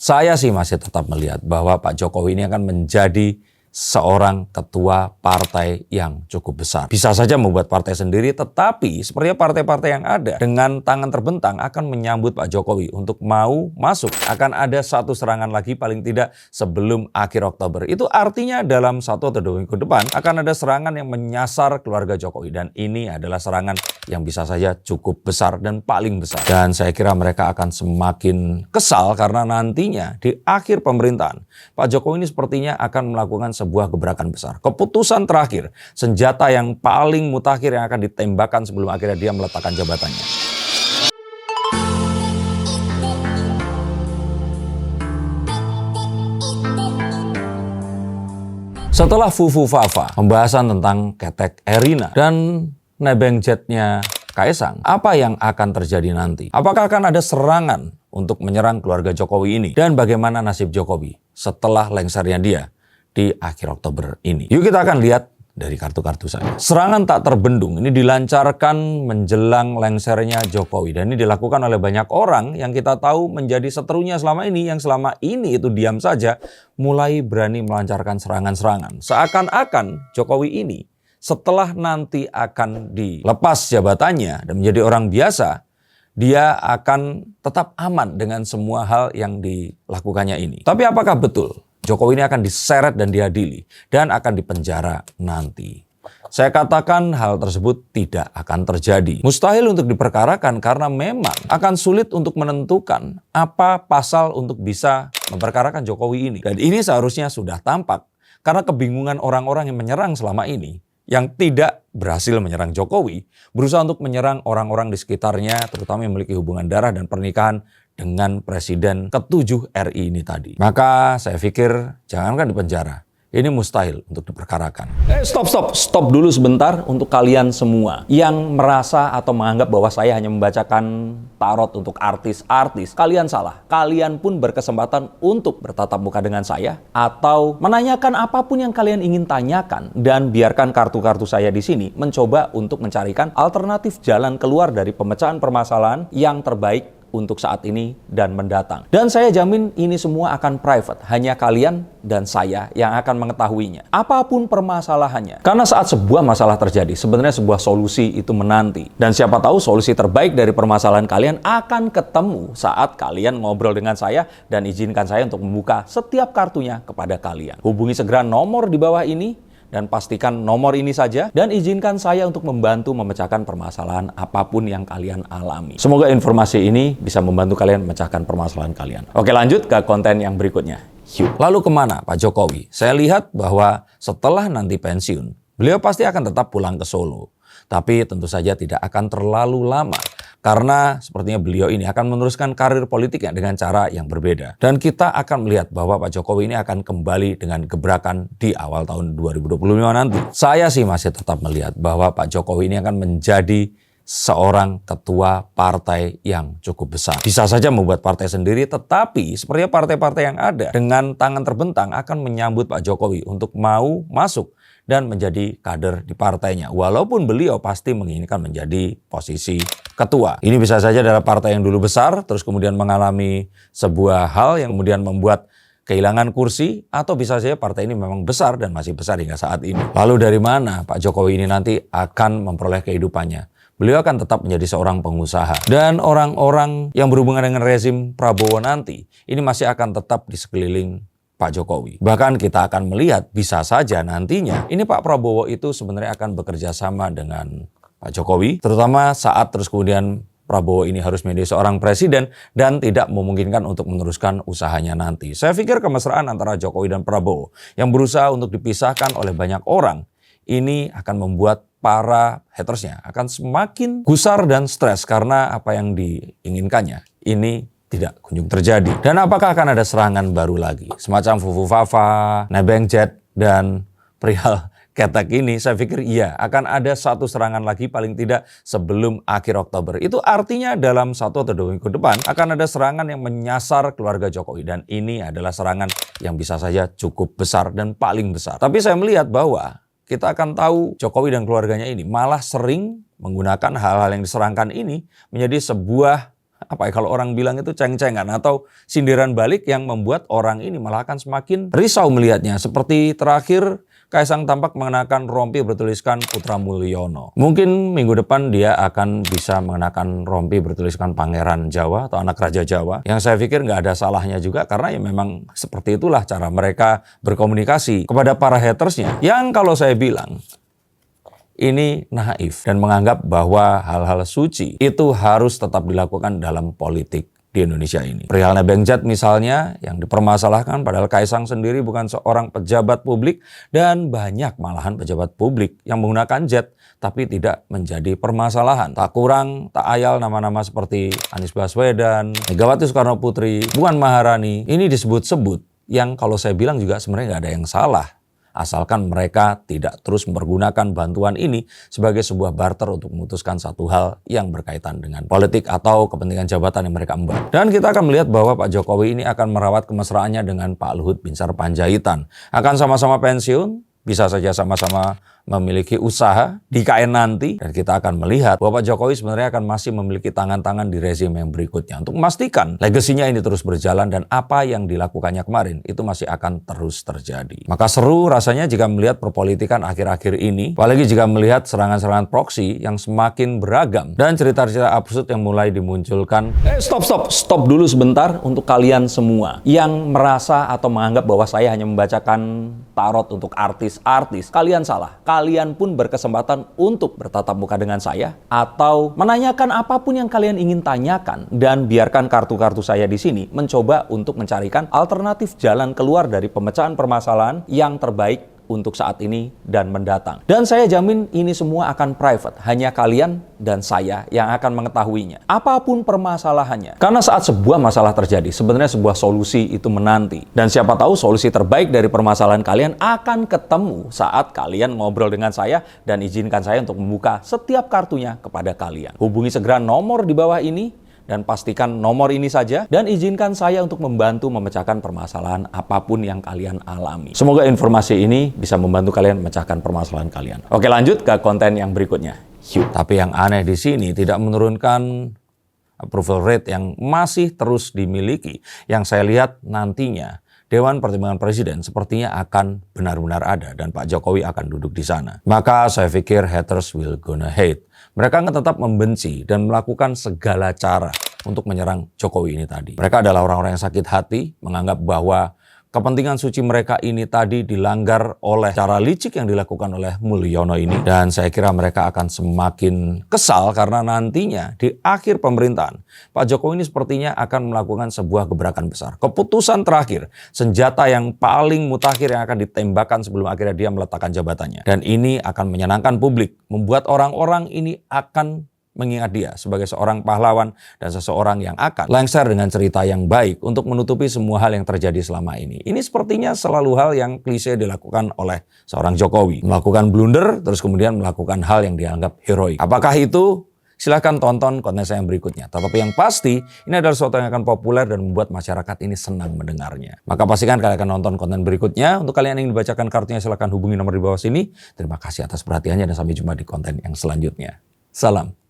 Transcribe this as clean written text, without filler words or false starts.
Saya sih masih tetap melihat bahwa Pak Jokowi ini akan menjadi seorang ketua partai yang cukup besar. Bisa saja membuat partai sendiri, tetapi sepertinya partai-partai yang ada dengan tangan terbentang akan menyambut Pak Jokowi untuk mau masuk. Akan ada satu serangan lagi paling tidak sebelum akhir Oktober. Itu artinya dalam 1 atau 2 minggu depan akan ada serangan yang menyasar keluarga Jokowi. Dan ini adalah serangan yang bisa saja cukup besar dan paling besar. Dan saya kira mereka akan semakin kesal karena nantinya di akhir pemerintahan Pak Jokowi ini sepertinya akan melakukan sebuah gebrakan besar. Keputusan terakhir, senjata yang paling mutakhir yang akan ditembakkan sebelum akhirnya dia meletakkan jabatannya. Setelah Fufu Fafa, pembahasan tentang ketek Erina dan nebeng jetnya Kaisang, apa yang akan terjadi nanti? Apakah akan ada serangan untuk menyerang keluarga Jokowi ini? Dan bagaimana nasib Jokowi setelah lengsernya dia di akhir Oktober ini? Yuk kita akan lihat dari kartu-kartu saya. Serangan tak terbendung ini dilancarkan menjelang lengsernya Jokowi. Dan ini dilakukan oleh banyak orang yang kita tahu menjadi seterunya selama ini. Yang selama ini itu diam saja, mulai berani melancarkan serangan-serangan. Seakan-akan Jokowi ini setelah nanti akan dilepas jabatannya dan menjadi orang biasa, dia akan tetap aman dengan semua hal yang dilakukannya ini. Tapi apakah betul Jokowi ini akan diseret dan diadili dan akan dipenjara nanti? Saya katakan hal tersebut tidak akan terjadi. Mustahil untuk diperkarakan karena memang akan sulit untuk menentukan apa pasal untuk bisa memperkarakan Jokowi ini. Dan ini seharusnya sudah tampak karena kebingungan orang-orang yang menyerang selama ini, yang tidak berhasil menyerang Jokowi, berusaha untuk menyerang orang-orang di sekitarnya, terutama yang memiliki hubungan darah dan pernikahan dengan Presiden ke-7 RI ini tadi. Maka saya pikir jangankan di penjara, ini mustahil untuk diperkarakan. Stop dulu sebentar untuk kalian semua yang merasa atau menganggap bahwa saya hanya membacakan tarot untuk artis-artis. Kalian salah. Kalian pun berkesempatan untuk bertatap muka dengan saya atau menanyakan apapun yang kalian ingin tanyakan, dan biarkan kartu-kartu saya di sini mencoba untuk mencarikan alternatif jalan keluar dari pemecahan permasalahan yang terbaik untuk saat ini dan mendatang. Dan saya jamin ini semua akan private. Hanya kalian dan saya yang akan mengetahuinya. Apapun permasalahannya. Karena saat sebuah masalah terjadi, sebenarnya sebuah solusi itu menanti. Dan siapa tahu solusi terbaik dari permasalahan kalian akan ketemu saat kalian ngobrol dengan saya dan izinkan saya untuk membuka setiap kartunya kepada kalian. Hubungi segera nomor di bawah ini dan pastikan nomor ini saja, dan izinkan saya untuk membantu memecahkan permasalahan apapun yang kalian alami. Semoga informasi ini bisa membantu kalian memecahkan permasalahan kalian. Oke, lanjut ke konten yang berikutnya. Yuk. Lalu kemana Pak Jokowi? Saya lihat bahwa setelah nanti pensiun, beliau pasti akan tetap pulang ke Solo. Tapi tentu saja tidak akan terlalu lama. Karena sepertinya beliau ini akan meneruskan karir politiknya dengan cara yang berbeda. Dan kita akan melihat bahwa Pak Jokowi ini akan kembali dengan gebrakan di awal tahun 2025 nanti. Saya sih masih tetap melihat bahwa Pak Jokowi ini akan menjadi seorang ketua partai yang cukup besar. Bisa saja membuat partai sendiri, tetapi sepertinya partai-partai yang ada dengan tangan terbentang akan menyambut Pak Jokowi untuk mau masuk dan menjadi kader di partainya. Walaupun beliau pasti menginginkan menjadi posisi ketua. Ini bisa saja adalah partai yang dulu besar, terus kemudian mengalami sebuah hal yang kemudian membuat kehilangan kursi, atau bisa saja partai ini memang besar dan masih besar hingga saat ini. Lalu dari mana Pak Jokowi ini nanti akan memperoleh kehidupannya? Beliau akan tetap menjadi seorang pengusaha. Dan orang-orang yang berhubungan dengan rezim Prabowo nanti, ini masih akan tetap di sekeliling Pak Jokowi. Bahkan kita akan melihat bisa saja nantinya ini Pak Prabowo itu sebenarnya akan bekerja sama dengan Pak Jokowi, terutama saat terus kemudian Prabowo ini harus menjadi seorang presiden dan tidak memungkinkan untuk meneruskan usahanya nanti. Saya pikir kemesraan antara Jokowi dan Prabowo yang berusaha untuk dipisahkan oleh banyak orang ini akan membuat para hatersnya akan semakin gusar dan stres karena apa yang diinginkannya ini tidak kunjung terjadi. Dan apakah akan ada serangan baru lagi? Semacam Fufu Fafa, nebeng jet, dan perihal ketek ini, saya pikir iya, akan ada satu serangan lagi paling tidak sebelum akhir Oktober. Itu artinya dalam 1 atau 2 minggu depan akan ada serangan yang menyasar keluarga Jokowi. Dan ini adalah serangan yang bisa saja cukup besar dan paling besar. Tapi saya melihat bahwa kita akan tahu Jokowi dan keluarganya ini malah sering menggunakan hal-hal yang diserangkan ini menjadi sebuah apa ya, kalau orang bilang itu ceng-cengan atau sindiran balik yang membuat orang ini malah akan semakin risau melihatnya. Seperti terakhir Kaisang tampak mengenakan rompi bertuliskan Putra Mulyono. Mungkin minggu depan dia akan bisa mengenakan rompi bertuliskan Pangeran Jawa atau anak Raja Jawa. Yang saya pikir nggak ada salahnya juga karena ya memang seperti itulah cara mereka berkomunikasi kepada para hatersnya. Yang kalau saya bilang ini naif dan menganggap bahwa hal-hal suci itu harus tetap dilakukan dalam politik di Indonesia ini. Perihal Nebeng Jet misalnya yang dipermasalahkan padahal Kaisang sendiri bukan seorang pejabat publik dan banyak malahan pejabat publik yang menggunakan jet tapi tidak menjadi permasalahan. Tak kurang, tak ayal nama-nama seperti Anies Baswedan, Megawati Soekarno Putri, Puan Maharani ini disebut-sebut yang kalau saya bilang juga sebenarnya nggak ada yang salah. Asalkan mereka tidak terus mempergunakan bantuan ini sebagai sebuah barter untuk memutuskan satu hal yang berkaitan dengan politik atau kepentingan jabatan yang mereka emban. Dan kita akan melihat bahwa Pak Jokowi ini akan merawat kemesraannya dengan Pak Luhut Binsar Panjaitan. Akan sama-sama pensiun, bisa saja sama-sama memiliki usaha di KN nanti. Dan kita akan melihat bahwa Pak Jokowi sebenarnya akan masih memiliki tangan-tangan di rezim yang berikutnya untuk memastikan legasinya ini terus berjalan dan apa yang dilakukannya kemarin itu masih akan terus terjadi. Maka seru rasanya jika melihat perpolitikan akhir-akhir ini, apalagi jika melihat serangan-serangan proksi yang semakin beragam dan cerita-cerita absurd yang mulai dimunculkan. Stop dulu sebentar untuk kalian semua yang merasa atau menganggap bahwa saya hanya membacakan tarot untuk artis-artis. Kalian salah. Kalian pun berkesempatan untuk bertatap muka dengan saya atau menanyakan apapun yang kalian ingin tanyakan dan biarkan kartu-kartu saya di sini mencoba untuk mencarikan alternatif jalan keluar dari pemecahan permasalahan yang terbaik untuk saat ini dan mendatang. Dan saya jamin ini semua akan private, hanya kalian dan saya yang akan mengetahuinya. Apapun permasalahannya. Karena saat sebuah masalah terjadi, sebenarnya sebuah solusi itu menanti. Dan siapa tahu solusi terbaik dari permasalahan kalian akan ketemu saat kalian ngobrol dengan saya dan izinkan saya untuk membuka setiap kartunya kepada kalian. Hubungi segera nomor di bawah ini dan pastikan nomor ini saja dan izinkan saya untuk membantu memecahkan permasalahan apapun yang kalian alami. Semoga informasi ini bisa membantu kalian memecahkan permasalahan kalian. Oke, lanjut ke konten yang berikutnya. Tapi yang aneh di sini tidak menurunkan approval rate yang masih terus dimiliki. Yang saya lihat nantinya Dewan Pertimbangan Presiden sepertinya akan benar-benar ada dan Pak Jokowi akan duduk di sana. Maka saya pikir haters will gonna hate. Mereka akan tetap membenci dan melakukan segala cara untuk menyerang Jokowi ini tadi. Mereka adalah orang-orang yang sakit hati, menganggap bahwa kepentingan suci mereka ini tadi dilanggar oleh cara licik yang dilakukan oleh Mulyono ini. Dan saya kira mereka akan semakin kesal karena nantinya di akhir pemerintahan, Pak Jokowi ini sepertinya akan melakukan sebuah gebrakan besar. Keputusan terakhir, senjata yang paling mutakhir yang akan ditembakkan sebelum akhirnya dia meletakkan jabatannya. Dan ini akan menyenangkan publik, membuat orang-orang ini akan mengingat dia sebagai seorang pahlawan dan seseorang yang akan lengser dengan cerita yang baik untuk menutupi semua hal yang terjadi selama ini. Ini sepertinya selalu hal yang klise dilakukan oleh seorang Jokowi. Melakukan blunder, terus kemudian melakukan hal yang dianggap heroik. Apakah itu? Silahkan tonton konten saya yang berikutnya. Tetapi yang pasti, ini adalah sesuatu yang akan populer dan membuat masyarakat ini senang mendengarnya. Maka pastikan kalian akan nonton konten berikutnya. Untuk kalian yang ingin dibacakan kartunya, silahkan hubungi nomor di bawah sini. Terima kasih atas perhatiannya dan sampai jumpa di konten yang selanjutnya. Salam.